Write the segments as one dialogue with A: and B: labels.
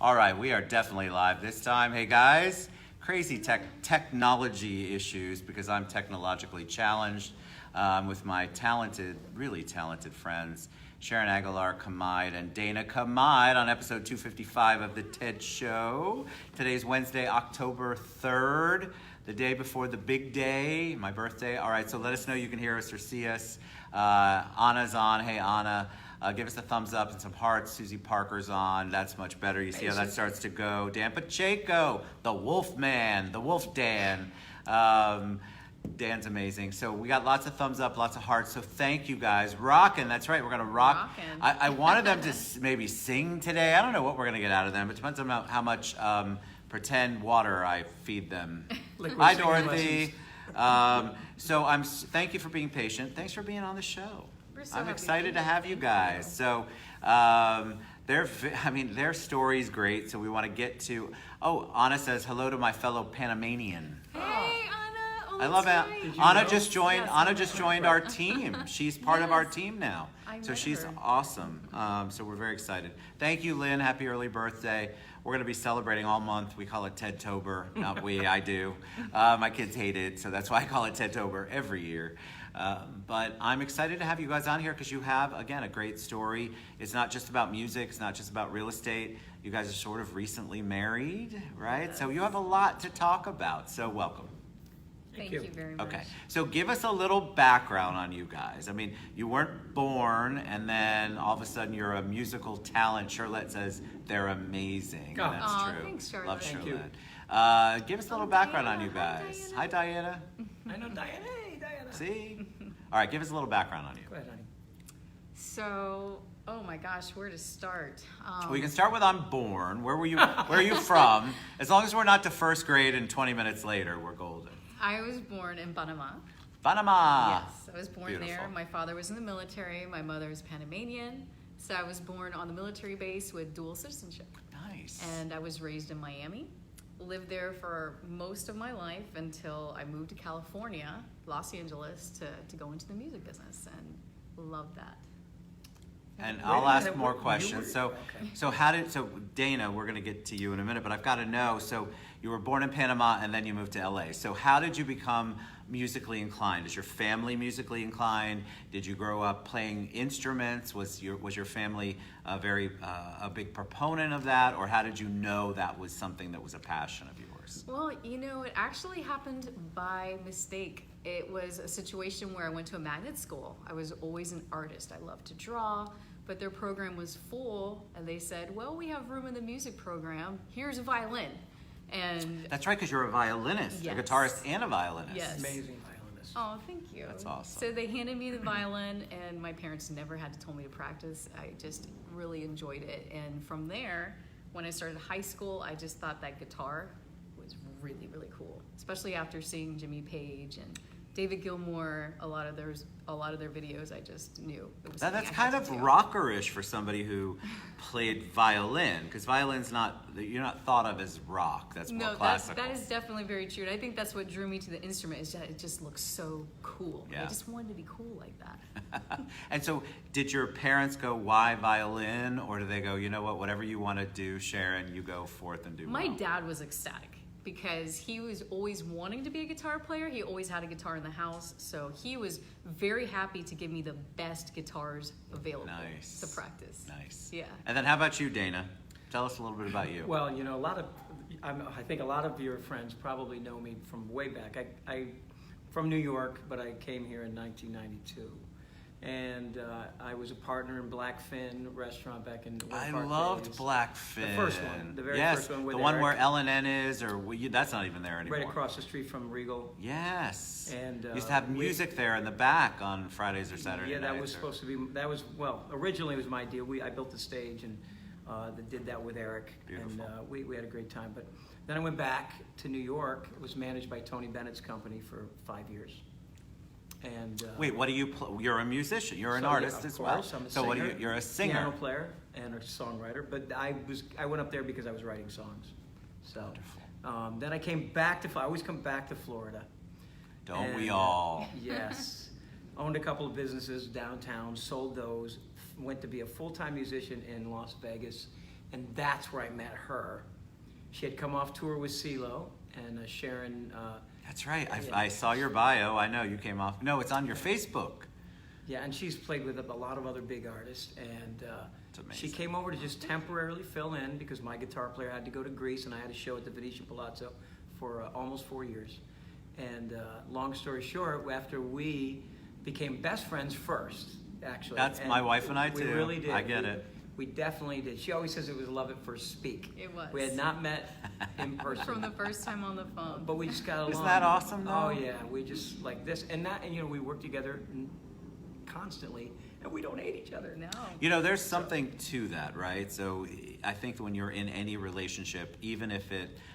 A: All right, we are definitely live this time. Hey guys, crazy technology issues because I'm technologically challenged with my talented, really talented friends, Sharon Aguilar, Kamide, and Dana Kamide on episode 255 of The TED Show. Today's Wednesday, October 3rd, the day before the big day, my birthday. All right, so let us know you can hear us or see us. Anna's on. Hey, Anna. Give us a thumbs up and some hearts. Susie Parker's on. That's much better. You see how that starts to go. Dan Pacheco, the Wolf Man, the Wolf Dan. Dan's amazing. So we got lots of thumbs up, lots of hearts. So thank you guys. Rockin', that's right. We're going to rock. I wanted them to maybe sing today. I don't know what we're going to get out of them. It depends on how much pretend water I feed them. Hi, Dorothy. Thank you for being patient. Thanks for being on the show. I'm excited to have you guys. So their story's great. So we want to get to. Oh, Anna says hello to my fellow Panamanian.
B: Hey, Anna. Oh,
A: I love Anna. Anna just joined.
B: Yes,
A: Anna just joined our team. She's part of our team now. So she's
B: her.
A: awesome. So we're very excited. Thank you, Lynn. Happy early birthday. We're going to be celebrating all month. We call it TEDtober. Not we, I do. My kids hate it, so that's why I call it TEDtober every year. But I'm excited to have you guys on here because you have, again, a great story. It's not just about music. It's not just about real estate. You guys are sort of recently married, right? So you have a lot to talk about. So welcome.
B: Thank you very much.
A: Okay, so give us a little background on you guys. I mean, you weren't born and then all of a sudden you're a musical talent. Charlotte says they're amazing.
B: Oh.
A: That's true.
B: Thanks, Charlotte.
A: Love
B: Thank
A: Charlotte. Give us a little background
B: Diana.
A: on you guys.
B: Hi,
A: Diana.
C: I know Diana. Hey, Diana.
A: See? All right, give us a little background on you.
C: Go ahead, honey.
B: So, oh my gosh, where to start?
A: We can start with I'm born. Where are you from? As long as we're not to first grade and 20 minutes later, we're golden.
B: I was born in Panama.
A: Panama.
B: Yes, I was born
A: Beautiful.
B: there. My father was in the military. My mother is Panamanian. So I was born on the military base with dual citizenship.
A: Nice.
B: And I was raised in Miami. Lived there for most of my life until I moved to California, Los Angeles, to go into the music business, and loved that.
A: And I'll ask more questions. So Dana, we're going to get to you in a minute, but I've got to know. So you were born in Panama and then you moved to LA. So how did you become musically inclined? Is your family musically inclined? Did you grow up playing instruments? Was your family a big proponent of that, or how did you know that was something that was a passion of yours?
B: Well, it actually happened by mistake. It was a situation where I went to a magnet school. I was always an artist. I loved to draw, but their program was full, and they said, well, we have room in the music program. Here's a violin. And
A: that's right, because you're a violinist,
B: yes.
A: A guitarist and a violinist.
B: Yes.
C: Amazing violinist.
B: Oh, thank you.
A: That's awesome.
B: So they handed me the violin, and my parents never had to tell me to practice. I just really enjoyed it. And from there, when I started high school, I just thought that guitar was really, really cool, especially after seeing Jimmy Page and David Gilmour, a lot of their videos. I just knew it was.
A: That's kind of rockerish for somebody who played violin, because violin's you're not thought of as rock. That's more classical.
B: That is definitely very true. And I think that's what drew me to the instrument. Is that it just looks so cool.
A: Yeah.
B: I just wanted to be cool like that.
A: And so, did your parents go, "Why violin?" Or do they go, "You know what? Whatever you want to do, Sharon, you go forth and do."
B: My dad was ecstatic, because he was always wanting to be a guitar player. He always had a guitar in the house, so he was very happy to give me the best guitars available to practice.
A: Nice.
B: Yeah.
A: And then how about you, Dana? Tell us a little bit about you.
C: Well, I think a lot of your friends probably know me from way back. I from New York, but I came here in 1992. And I was a partner in Blackfin restaurant back in.
A: I loved Blackfin.
C: The first one, the very first one.
A: The one where L&N is, that's not even there anymore.
C: Right across the street from Regal.
A: Yes.
C: And
A: used to have music there in the back on Fridays or Saturdays.
C: Yeah, that was supposed to be. Originally it was my deal. I built the stage and did that with Eric.
A: Beautiful.
C: And we had a great time. But then I went back to New York. It was managed by Tony Bennett's company for 5 years. And
A: wait, what do you play? You're a musician. You're an artist as well.
C: I'm a
A: so
C: singer,
A: what do you? You're a singer,
C: piano player, and a songwriter. But I went up there because I was writing songs. So then I came back to. I always come back to Florida.
A: Don't we all?
C: Yes. Owned a couple of businesses downtown. Sold those. Went to be a full-time musician in Las Vegas, and that's where I met her. She had come off tour with CeeLo and Sharon.
A: That's right.
C: Yeah.
A: I saw your bio. I know you came off. No, it's on your Facebook.
C: Yeah, and she's played with a lot of other big artists, and she
A: amazing.
C: came over to just temporarily fill in because my guitar player had to go to Greece, and I had a show at the Venetian Palazzo for almost 4 years. And long story short, after we became best friends first, actually.
A: That's my wife and I too.
C: We really did.
A: I get it.
C: We definitely did. She always says it was love at first speak.
B: It was.
C: We had not met in person.
B: From the first time on the phone.
C: But we just got along.
A: Isn't that awesome, though?
C: Oh yeah, we just like this and that, and we work together constantly, and we don't hate each other.
B: No.
A: There's something to that, right? So I think when you're in any relationship, even if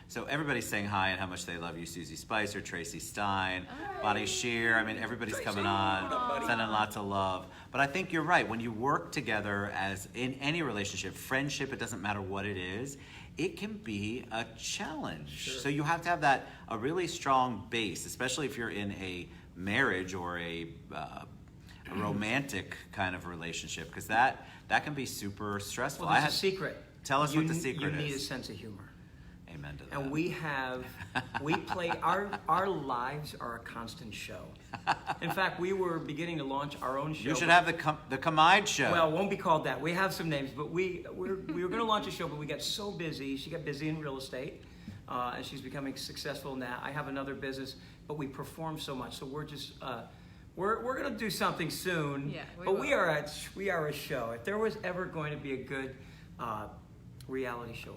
A: so everybody's saying hi and how much they love you, Susie Spicer, Tracy Stein, Bonnie Shear. I mean, everybody's coming on, sending lots of love. But I think you're right. When you work together as in any relationship, friendship, it doesn't matter what it is, it can be a challenge.
C: Sure.
A: So you have to have a really strong base, especially if you're in a marriage or a romantic kind of relationship, because that can be super stressful.
C: Well, there's a secret.
A: Tell us what the secret
C: is. You need a
A: is.
C: sense of humor.
A: Amen to that.
C: And we play, our lives are a constant show. In fact, we were beginning to launch our own show.
A: You should have the Kamide show.
C: Well, it won't be called that. We have some names, but we were going to launch a show, but we got so busy. She got busy in real estate, and she's becoming successful now. I have another business, but we perform so much, so we're just we're going to do something soon.
B: Yeah,
C: but we are a show. If there was ever going to be a good reality show.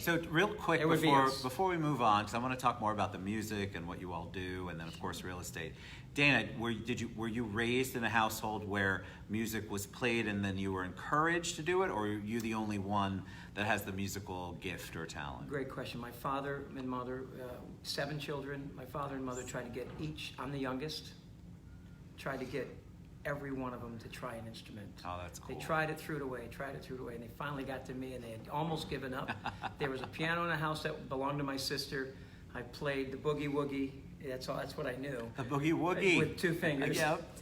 A: So real quick
C: It would be us.
A: before we move on, because I want to talk more about the music and what you all do, and then of course real estate. Dana, were you raised in a household where music was played and then you were encouraged to do it, or are you the only one that has the musical gift or talent?
C: Great question. My father and mother, 7 children. My father and mother tried to get I'm the youngest. Tried to get every one of them to try an instrument.
A: Oh, that's cool.
C: They tried it, threw it away, and they finally got to me, and they had almost given up. There was a piano in a house that belonged to my sister. I played the boogie woogie. That's what I knew.
A: The boogie woogie.
C: With 2 fingers.
A: Yep.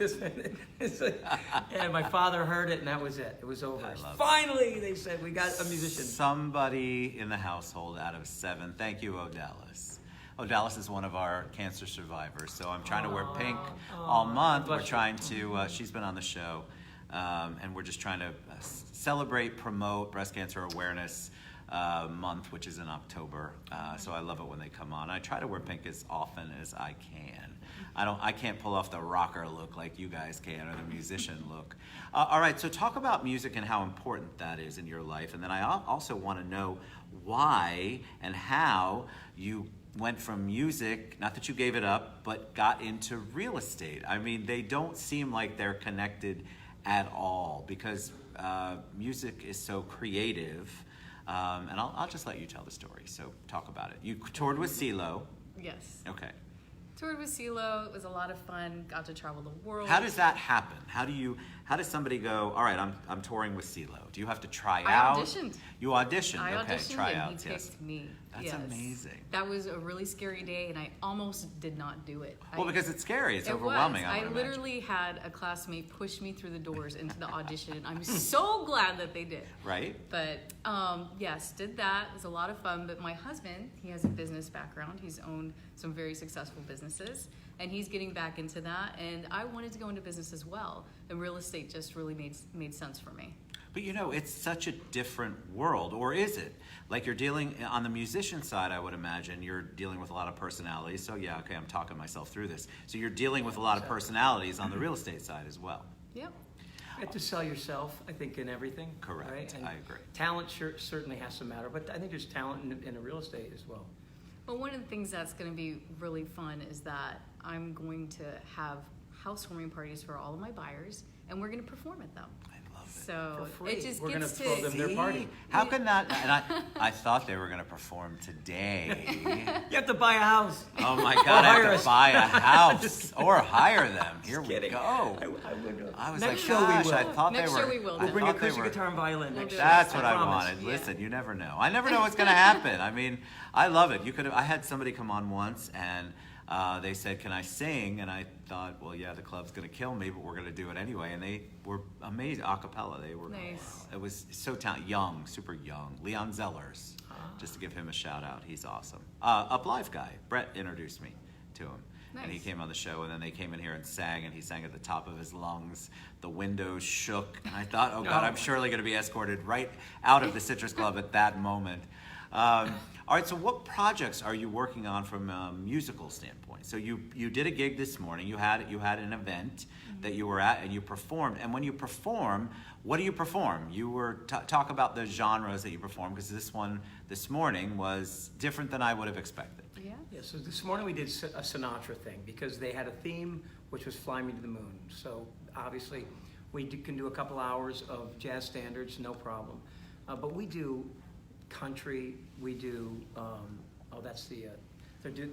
C: And my father heard it, and that was it. It was over.
A: I love
C: Finally, they said, we got a musician.
A: Somebody in the household out of 7. Thank you, Odalis. Odalis is one of our cancer survivors, so I'm trying to wear pink all month. We're trying to, she's been on the show, and we're just trying to celebrate, promote Breast Cancer Awareness Month, which is in October. So I love it when they come on. I try to wear pink as often as I can. I can't pull off the rocker look like you guys can, or the musician look. All right, so talk about music and how important that is in your life, and then I also want to know why and how you went from music, not that you gave it up, but got into real estate. I mean, they don't seem like they're connected at all, because music is so creative. And I'll just let you tell the story, so talk about it. You toured with CeeLo.
B: Yes.
A: Okay.
B: Toured with CeeLo. It was a lot of fun. Got to travel the world.
A: How does that happen? How does somebody go, all right, I'm touring with CeeLo? Do you have to try
B: I
A: out?
B: auditioned.
A: You auditioned,
B: I
A: okay,
B: auditioned
A: tryouts,
B: and he
A: yes.
B: picked me.
A: That's
B: Yes.
A: amazing.
B: That was a really scary day, and I almost did not do it.
A: Well, because it's scary, it's
B: It
A: overwhelming,
B: was.
A: I would
B: I
A: imagine.
B: literally had a classmate push me through the doors into the audition. I'm so glad that they did.
A: Right?
B: But yes, did that. It was a lot of fun. But my husband, he has a business background. He's owned some very successful businesses, and he's getting back into that. And I wanted to go into business as well. And real estate just really made sense for me.
A: But it's such a different world, or is it? Like, you're dealing, on the musician side, I would imagine, you're dealing with a lot of personalities. So yeah, okay, I'm talking myself through this. So you're dealing with a lot of personalities on the real estate side as well.
B: Yep.
C: You have to sell yourself, I think, in everything.
A: Correct.
C: Right? And
A: I agree.
C: Talent certainly has to matter, but I think there's talent in the real estate as well.
B: Well, one of the things that's going to be really fun is that I'm going to have housewarming parties for all of my buyers, and we're going to perform at them.
A: I love it.
B: So
C: For free.
B: it just
C: We're
B: gets
C: gonna throw them their party.
A: How can that? And I thought they were going to perform today.
C: You have to buy a house.
A: Oh my God! I
C: hire
A: have
C: us.
A: to buy a house or hire them. Here we
C: kidding.
A: go.
C: I would.
A: I was
C: Next
A: like,
C: show we
A: gosh,
C: will.
A: I thought
B: Next
A: they were.
B: show we will,
A: I
B: then.
C: We'll bring
A: thought
C: acoustic
A: they were-
C: guitar and violin
B: We'll
C: next
B: do
C: show.
B: it.
A: That's what I
C: promise.
A: wanted.
B: Yeah.
A: Listen, you never know. I never know what's going to happen. I mean, I love it. I had somebody come on once, and they said, can I sing? And I thought, well, yeah, the club's going to kill me, but we're going to do it anyway. And they were amazing, a cappella. They were,
B: Nice.
A: It was so talented, young, super young. Leon Zellers, just to give him a shout out. He's awesome. Up Live guy, Brett introduced me to him.
B: Nice.
A: And he came on the show, and then they came in here and sang, and he sang at the top of his lungs. The windows shook, and I thought, oh God, I'm surely going to be escorted right out of the Citrus Club at that moment. All right, so what projects are you working on from a musical standpoint? So you did a gig this morning. You had an event that you were at, and you performed. And when you perform, what do you perform? You were talk about the genres that you perform, because this one this morning was different than I would have expected.
C: Yeah, so this morning we did a Sinatra thing because they had a theme which was Fly Me to the Moon. So obviously we can do a couple hours of jazz standards, no problem. But we do country, we do,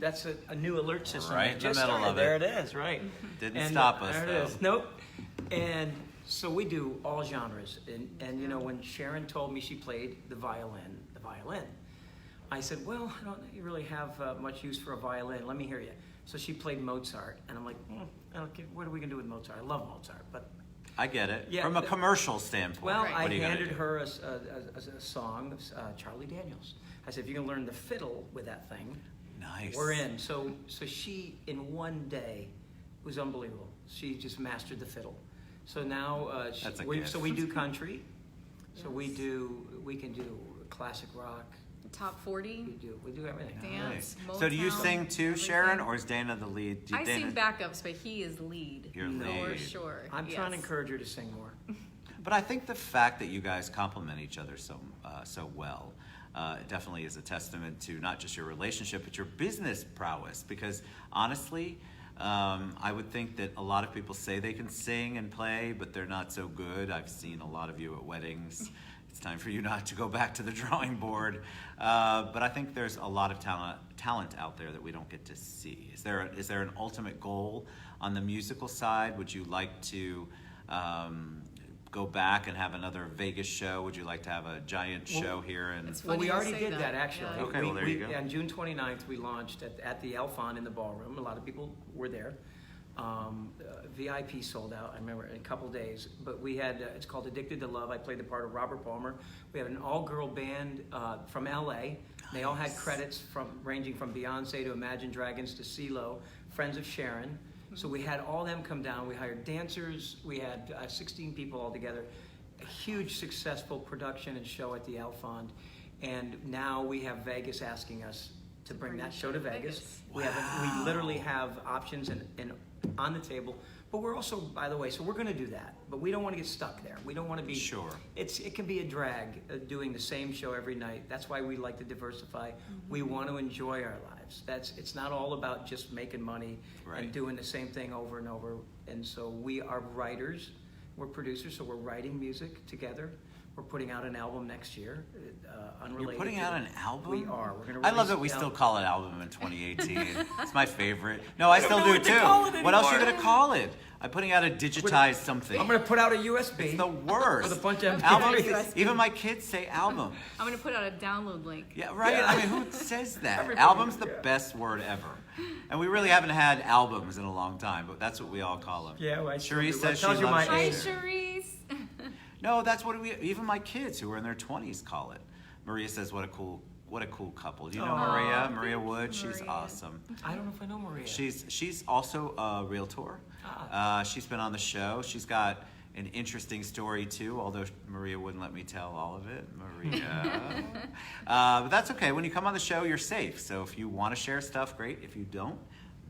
C: that's a new alert system.
A: Right in the
C: Just
A: middle
C: started.
A: of it.
C: There it is, right.
A: Didn't stop us,
C: there
A: though.
C: it is. Nope. And so we do all genres. And you know, when Sharon told me she played the violin, I said, well, I don't really have much use for a violin. Let me hear you. So she played Mozart, and I'm like, okay, what are we gonna do with Mozart? I love Mozart, but
A: I get it.
C: Yeah,
A: From a commercial standpoint.
C: well,
B: Right.
C: I
A: what are you gonna
C: handed
A: do?
C: her a song of Charlie Daniels. I said, if you can learn the fiddle with that thing,
A: Nice.
C: we're in. So she, in one day, it was unbelievable. She just mastered the fiddle. So now,
A: That's a
C: we
A: gift.
C: do country. So
B: Yes.
C: we can do classic rock.
B: Top 40.
C: We do everything.
B: Dance,
A: Nice. So do you
B: Motown,
A: sing too,
B: everything.
A: Sharon, or is Dana the lead?
B: I sing backups, but he is lead.
A: You're
C: No.
B: For
A: lead.
B: sure.
C: I'm trying to
B: yes.
C: encourage her to sing more.
A: But I think the fact that you guys complement each other so well definitely is a testament to not just your relationship, but your business prowess. Because honestly, I would think that a lot of people say they can sing and play, but they're not so good. I've seen a lot of you at weddings. It's time for you not to go back to the drawing board. But I think there's a lot of talent out there that we don't get to see. Is there an ultimate goal on the musical side? Would you like to go back and have another Vegas show? Would you like to have a giant show here? And
B: It's
C: Well,
B: funny
C: we
B: you
C: already
B: say
C: did
B: that.
C: that actually.
B: Yeah.
A: Okay, well, there you go.
C: On June 29th, we launched at the Elfon in the ballroom. A lot of people were there. VIP sold out, I remember, in a couple days. But we had, it's called Addicted to Love. I played the part of Robert Palmer. We had an all-girl band from LA. They all had credits ranging from Beyonce to Imagine Dragons to CeeLo, Friends of Sharon. So we had all them come down. We hired dancers. We had 16 people all together. A huge successful production and show at the Elfond. And now we have Vegas asking us to bring that show to Vegas. We literally have options and on the table. But we're also, by the way, so we're going to do that. But we don't want to get stuck there. We don't want to be.
A: Sure.
C: It can be a drag doing the same show every night. That's why we like to diversify. We want to enjoy our lives. It's not all about just making money
A: Right.
C: and doing the same thing over and over. And so we are writers. We're producers, so we're writing music together. We're putting out an album next year, unrelated.
A: You're putting
C: to
A: out
C: it.
A: an album?
C: We are. We're going
A: I love that we still call it album in 2018. It's my favorite. No, I still
C: know
A: do
C: what to
A: too.
C: call it
A: What else are you
C: anymore.
A: going to call it? I'm putting out a digitized something.
C: I'm going to put out a USB.
A: It's the worst.
C: With a bunch of
A: Album,
C: MP3s.
A: even my kids say album.
B: I'm going to put out a download link.
A: Yeah, right.
C: Yeah.
A: I mean, who says that?
C: Everybody,
A: Album's the
C: yeah.
A: best word ever. And we really haven't had albums in a long time, but that's what we all call them.
C: Yeah, well, I still
A: Cherise
C: do.
A: says
C: That
A: she
C: tells you
A: loves
C: my
B: Hi,
C: age.
A: Sharon.
B: Cherise.
A: No, that's what even my kids who are in their 20s call it. Maria says, what a cool couple. Do you know
C: Aw,
A: Maria?
B: thank
A: Maria
B: you,
A: Wood, she's
B: Maria.
A: awesome.
C: I don't know if I know Maria.
A: She's also a realtor. She's been on the show. She's got an interesting story too, although Maria wouldn't let me tell all of it. Maria. But that's okay. When you come on the show, you're safe. So if you want to share stuff, great. If you don't,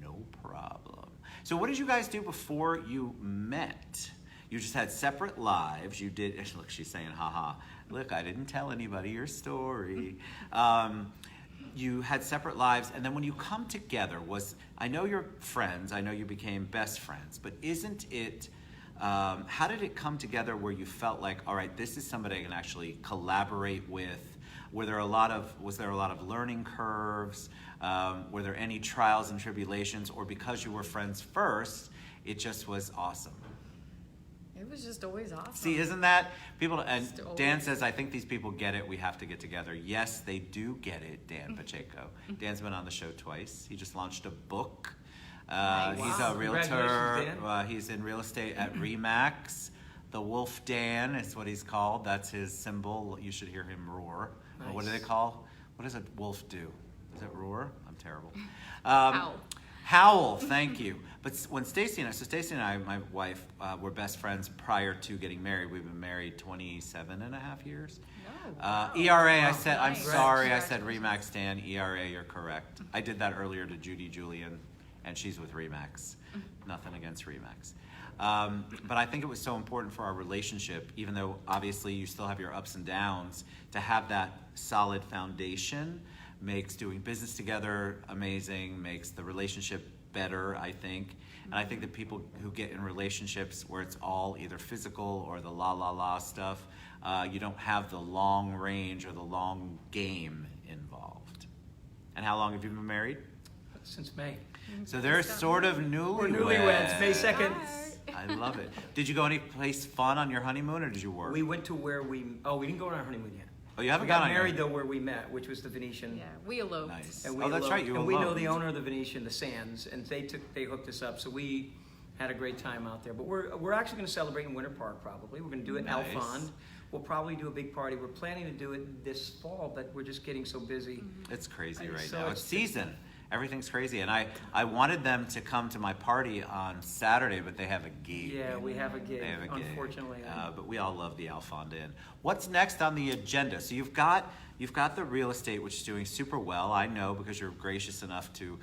A: no problem. So what did you guys do before you met? You just had separate lives. You did, look, she's saying, haha. Look, I didn't tell anybody your story. You had separate lives, and then when you come together, I know you're friends, I know you became best friends, but isn't it, how did it come together where you felt like, all right, this is somebody I can actually collaborate with? Was there a lot of learning curves? Were there any trials and tribulations, or because you were friends first, it just was awesome?
B: It was just always awesome.
A: See, isn't that people? And
B: Just always.
A: Dan says, I think these people get it. We have to get together. Yes, they do get it. Dan Pacheco. Dan's been on the show twice. He just launched a book.
B: Nice.
A: He's
C: Wow.
A: a realtor.
C: Congratulations, Dan.
A: He's in real estate at Remax. The Wolf Dan is what he's called. That's his symbol. You should hear him roar. What do they
C: Nice.
A: call? What does a wolf do? Does it roar? I'm terrible.
B: Howl.
A: Howl, thank you. But when Stacy and I, my wife, were best friends prior to getting married. We've been married 27 and a half years.
B: No, wow.
A: ERA, I
C: Wow.
A: said, I'm
B: Nice.
A: sorry, I said
B: Congratulations.
A: Remax Dan. ERA, you're correct. I did that earlier to Judy Julian, and she's with Remax. Nothing against Remax. But I think it was so important for our relationship, even though obviously you still have your ups and downs, to have that solid foundation makes doing business together amazing, makes the relationship better, I think. And I think that people who get in relationships where it's all either physical or the la stuff, you don't have the long range or the long game involved. And how long have you been married?
C: Since May.
A: So they're sort of
C: We're
A: newlyweds.
C: newlyweds, May 2nd.
A: I love it. Did you go any place fun on your honeymoon, or did you work?
C: We went to where we didn't go on our honeymoon yet.
A: Oh, you haven't
C: We got
A: gone on your-
C: married though where we met, which was the Venetian.
B: Yeah, we eloped.
A: Nice.
C: And
A: Oh, that's
C: eloped.
A: right, you
C: And we know
A: eloped.
C: the owner of the Venetian, the Sands, and they hooked us up. So we had a great time out there. But we're actually going to celebrate in Winter Park probably. We're going to do it in
A: Nice.
C: Alfond. We'll probably do a big party. We're planning to do it this fall, but we're just getting so busy.
A: It's crazy
C: And
A: right
C: so
A: now. It's
C: it's-
A: season. Everything's crazy. And I wanted them to come to my party on Saturday, but they have a gig.
C: Yeah, we have a gig.
A: They have a gig.
C: Unfortunately,
A: But we all love the Alfond Inn. What's next on the agenda? So you've got the real estate, which is doing super well. I know because you're gracious enough to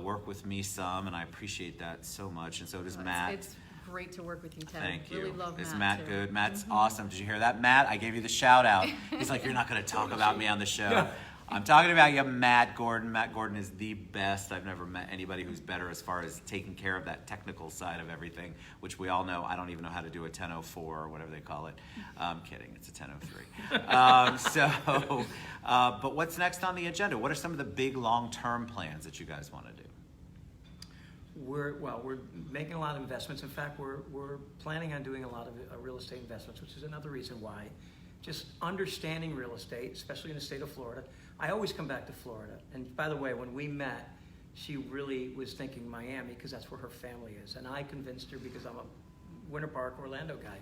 A: work with me some, and I appreciate that so much. And so does Matt.
B: It's great to work with you, Ted.
A: Thank you.
B: Really love
A: Is
B: Matt,
A: Matt
B: too.
A: good? Matt's awesome. Did you hear that, Matt? I gave you the shout out. He's like, you're not going to talk about me on the show.
C: Yeah.
A: I'm talking about you, Matt Gordon. Matt Gordon is the best. I've never met anybody who's better as far as taking care of that technical side of everything, which we all know. I don't even know how to do a 1004 or whatever they call it. I'm kidding. It's a 1003. But what's next on the agenda? What are some of the big long-term plans that you guys want to do?
C: We're making a lot of investments. In fact, we're planning on doing a lot of real estate investments, which is another reason why. Just understanding real estate, especially in the state of Florida. I always come back to Florida. And by the way, when we met, she really was thinking Miami because that's where her family is. And I convinced her, because I'm a Winter Park, Orlando guy,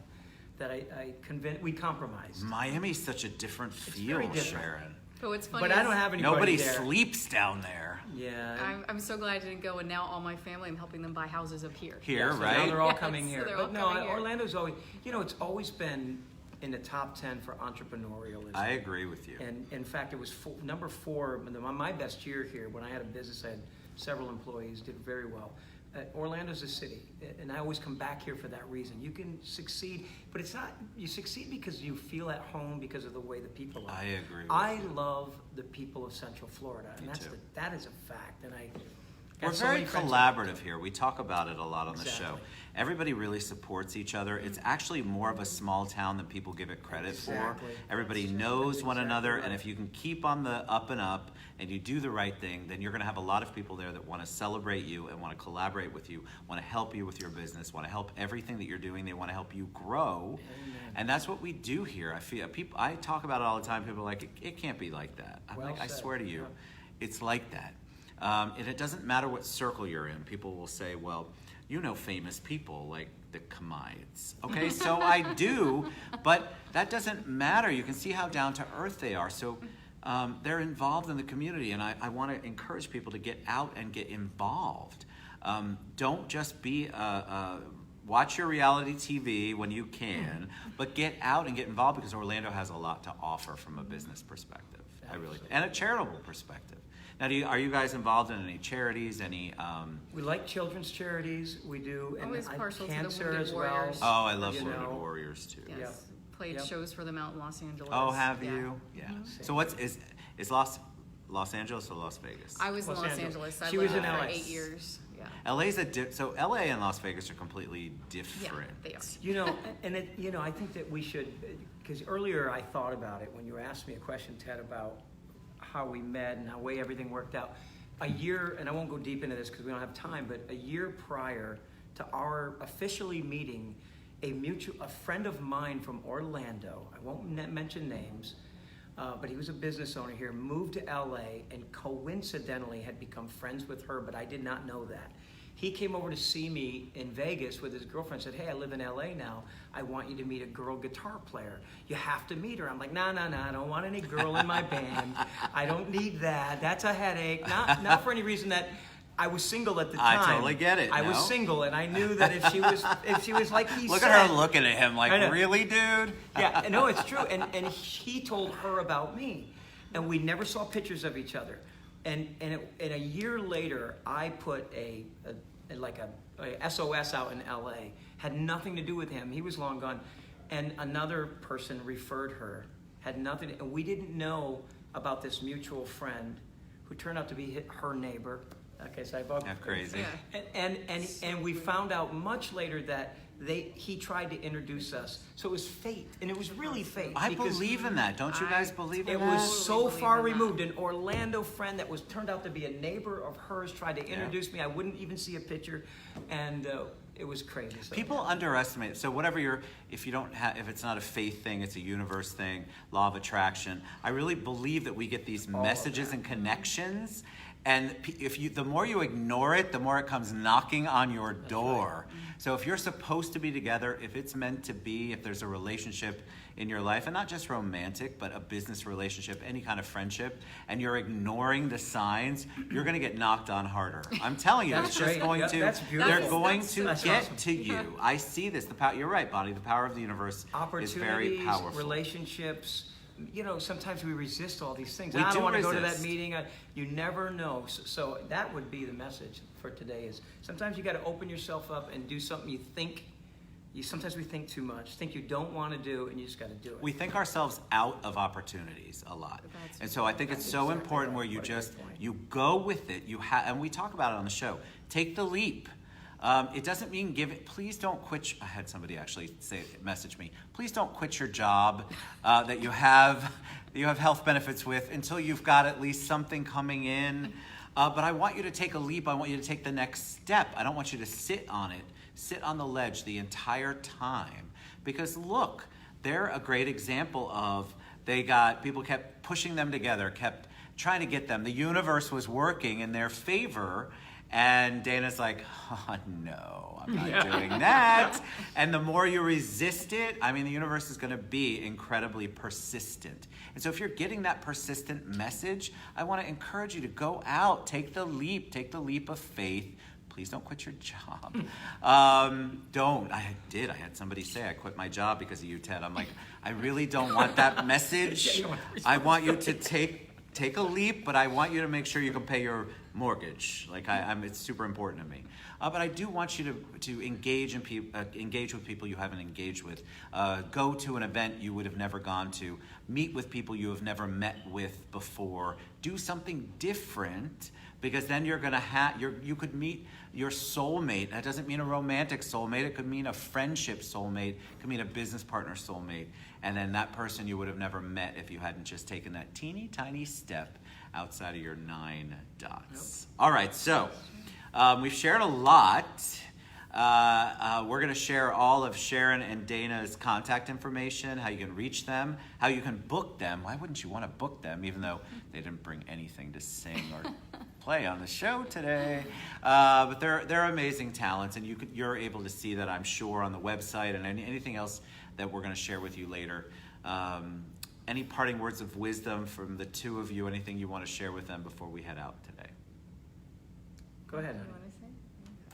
C: that we compromised.
A: Miami's such a different feel,
C: very different.
A: Sharon.
B: But what's funny
C: But I
B: is
C: don't have anybody
A: Nobody
C: there.
A: sleeps down there.
C: Yeah.
B: I'm so glad I didn't go, and now all my family, I'm helping them buy houses up here.
A: Here,
C: So
A: right?
C: now they're all
B: Yes,
C: coming
B: so
C: here.
B: they're
C: But
B: all
C: no,
B: coming here.
C: Orlando's always, it's always been in the top 10 for entrepreneurialism.
A: I agree with you.
C: And in fact, it was number 4, my best year here when I had a business, I had several employees, did very well. Orlando's a city, and I always come back here for that reason. You can succeed, but it's not, you succeed because you feel at home because of the way the people are.
A: I agree with
C: I
A: you.
C: love the people of Central Florida, and
A: Me too.
C: that is a fact. And I
A: We're
C: got so
A: very
C: many friends-
A: collaborative here. We talk about it a lot on the show.
C: Exactly.
A: Everybody really supports each other. It's actually more of a small town than people give it credit
C: Exactly.
A: for. Everybody
C: That's
A: knows one
C: exactly
A: another,
C: right.
A: and if you can keep on the up and up and you do the right thing, then you're going to have a lot of people there that want to celebrate you and want to collaborate with you, want to help you with your business, want to help everything that you're doing. They want to help you grow.
C: Amen.
A: And that's what we do here. I talk about it all the time. People are like, it can't be like that. I'm
C: Well
A: like, I
C: said.
A: swear to you,
C: Yeah.
A: it's like that. And it doesn't matter what circle you're in. People will say, well, you know famous people like the Kamides. Okay, so I do, but that doesn't matter. You can see how down to earth they are. So they're involved in the community, and I want to encourage people to get out and get involved. Don't just be watch your reality TV when you can, but get out and get involved, because Orlando has a lot to offer from a business perspective. And a charitable perspective. Now, are you guys involved in any charities? Any?
C: We like children's charities. We do, and
B: Always partial to the
C: cancer
B: Wounded
C: as well.
B: Warriors.
A: Oh, I love
C: You
A: Wounded
C: know.
A: Warriors too.
B: Yes.
C: Yep.
B: Played
C: Yep.
B: shows for them out in Los Angeles.
A: Oh, have
B: Yeah.
A: you? Yeah.
C: Mhm.
A: So is Los Angeles or Las Vegas?
B: I was in
C: Los
B: Los
C: Angeles.
B: Angeles. I
C: She
B: lived
C: was in
B: there for
C: LA.
B: 8 years. Yeah.
A: LA's so LA and Las Vegas are completely different.
B: Yeah, they are.
C: You know, and I think that we should, because earlier I thought about it when you asked me a question, Ted, about how we met and how way everything worked out. A year, and I won't go deep into this because we don't have time, but a year prior to our officially meeting, a friend of mine from Orlando, I won't mention names, but he was a business owner here, moved to LA and coincidentally had become friends with her, but I did not know that. He came over to see me in Vegas with his girlfriend, said, hey, I live in LA now. I want you to meet a girl guitar player. You have to meet her. I'm like, no, I don't want any girl in my band. I don't need that. That's a headache. Not for any reason that I was single at the time.
A: I totally get it.
C: I was single, and I knew that if she was like he
A: Look
C: said.
A: at her looking at him like, really, dude?
C: Yeah, no, it's true. And he told her about me, and we never saw pictures of each other. And a year later, I put a SOS out in LA. Had nothing to do with him. He was long gone. And another person referred her. Had nothing, and we didn't know about this mutual friend who turned out to be her neighbor. Okay, so I both.
A: Yeah, crazy.
B: Yeah.
C: And we found out much later that he tried to introduce us. So it was fate, and it was really fate.
A: I believe in that. Don't you guys believe in
C: It
A: that?
C: was so far removed. An Orlando friend that was turned out to be a neighbor of hers tried to introduce me. I wouldn't even see a picture, and it was crazy. So,
A: People underestimate. So whatever if it's not a faith thing, it's a universe thing, law of attraction. I really believe that we get these messages and connections, and the more you ignore it, the more it comes knocking on your door. Right. So if you're supposed to be together, if it's meant to be, if there's a relationship in your life, and not just romantic, but a business relationship, any kind of friendship, and you're ignoring the signs, you're going to get knocked on harder. I'm telling you, it's just going to. They're going to get to you. I see this. You're right, Bonnie. The power of the universe is very powerful.
C: Relationships. Sometimes we resist all these things.
A: I
C: don't want to go to that meeting. You never know. So that would be the message for today is sometimes you got to open yourself up and do something you think. Sometimes we think too much, think you don't want to do, and you just got to do it.
A: We think ourselves out of opportunities a lot. And so I think it's so important where you go with it. And we talk about it on the show. Take the leap. It doesn't mean give it. Please don't quit. I had somebody actually message me. Please don't quit your job that you have health benefits with until you've got at least something coming in. But I want you to take a leap. I want you to take the next step. I don't want you to sit on the ledge the entire time. Because look, they're a great example of people kept pushing them together, kept trying to get them. The universe was working in their favor. And Dana's like, oh, no, I'm not doing that. And the more you resist it, the universe is going to be incredibly persistent. And so if you're getting that persistent message, I want to encourage you to go out, take the leap of faith. Please don't quit your job. Don't. I had somebody say I quit my job because of you, Ted. I'm like, I really don't want that message. I want you to take a leap, but I want you to make sure you can pay your mortgage. It's super important to me. But I do want you to engage with people you haven't engaged with. Go to an event you would have never gone to. Meet with people you have never met with before. Do something different, because then you're gonna you could meet your soulmate. That doesn't mean a romantic soulmate. It could mean a friendship soulmate. It could mean a business partner soulmate. And then that person you would have never met if you hadn't just taken that teeny tiny step outside of your 9 dots. Yep. All right, so we've shared a lot. We're going to share all of Sharon and Dana's contact information, how you can reach them, how you can book them. Why wouldn't you want to book them, even though they didn't bring anything to sing or play on the show today? But they're amazing talents, and you're able to see that, I'm sure, on the website and anything else that we're going to share with you later. Any parting words of wisdom from the two of you? Anything you want to share with them before we head out today?
C: Go ahead, honey.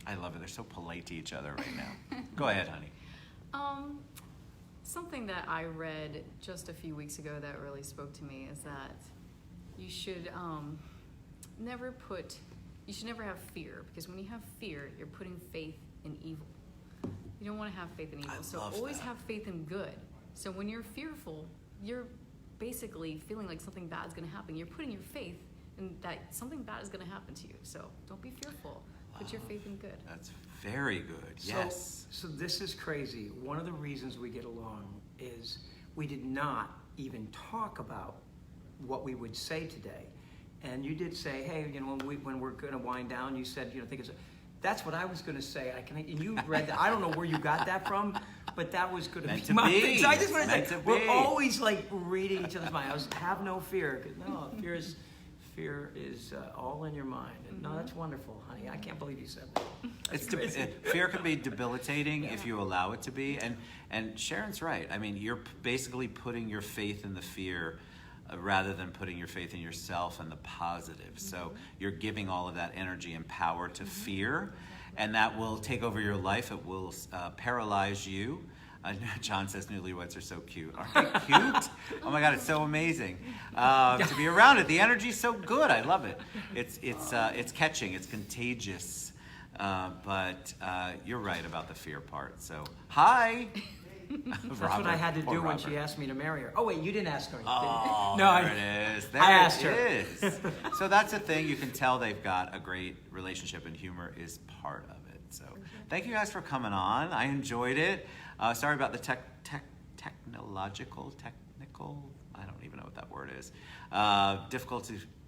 A: I love it. They're so polite to each other right now. Go ahead, honey.
B: Something that I read just a few weeks ago that really spoke to me is that you should never have fear, because when you have fear, you're putting faith in evil. You don't want to have faith in evil. So always have faith in good. So when you're fearful, you're basically feeling like something bad is going to happen. You're putting your faith in that something bad is going to happen to you. So don't be fearful. Put your faith in good.
A: That's very good. Yes.
C: So this is crazy. One of the reasons we get along is we did not even talk about what we would say today. And you did say, hey, when we're going to wind down, you said, think it's. That's what I was going to say. And you read that. I don't know where you got that from, But that was going
A: Meant
C: to
A: to
C: be my
A: be.
C: thing. So I just want to
A: Meant
C: say,
A: to
C: we're
A: be.
C: always like reading each other's mind. I was, have no fear. No, fear is all in your mind. And no, that's wonderful, honey. I can't believe you said that. That's crazy.
A: Fear can be debilitating if you allow it to be, and Sharon's right. I mean, you're basically putting your faith in the fear rather than putting your faith in yourself and the positive. So you're giving all of that energy and power to fear, and that will take over your life. It will paralyze you. John says newlyweds are so cute. Aren't they cute? Oh my God, it's so amazing to be around it. The energy's so good. I love it. It's catching. It's contagious. But you're right about the fear part. So hi.
C: That's what I had to do when she asked me to marry her. Oh wait, you didn't ask her.
A: Oh,
C: no,
A: there it is. There
C: I asked
A: it
C: her.
A: is. So that's the thing. You can tell they've got a great relationship, and humor is part of it. So thank you guys for coming on. I enjoyed it. Sorry about the technical, I don't even know what that word is.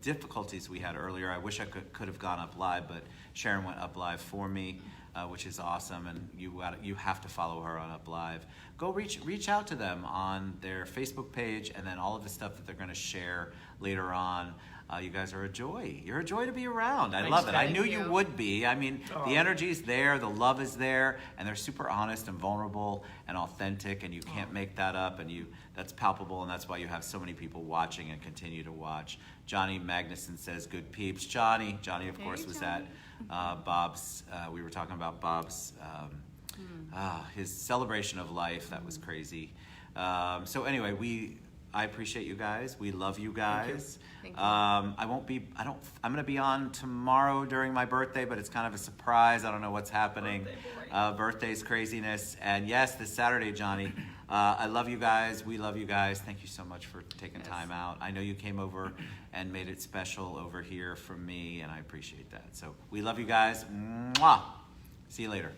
A: Difficulties we had earlier. I wish I could have gone up live, but Sharon went up live for me, which is awesome, and you have to follow her on Up Live. Go reach out to them on their Facebook page, and then all of the stuff that they're going to share later on. You guys are a joy. You're a joy to be around. I love it. I knew you would be. I mean, the energy's there, the love is there, and they're super honest and vulnerable and authentic, and you can't make that up, and that's palpable, and that's why you have so many people watching and continue to watch. Johnny Magnuson says, good peeps. Johnny, of course, was at Bob's. We were talking about Bob's, his celebration of life. That was crazy. So anyway, I appreciate you guys. We love you guys.
B: Thank you.
A: I'm going to be on tomorrow during my birthday, but it's kind of a surprise. I don't know what's happening. Birthday's craziness. And yes, this Saturday, Johnny, I love you guys. We love you guys. Thank you so much for taking time out. I know you came over and made it special over here for me, and I appreciate that. So we love you guys. Mwah. See you later.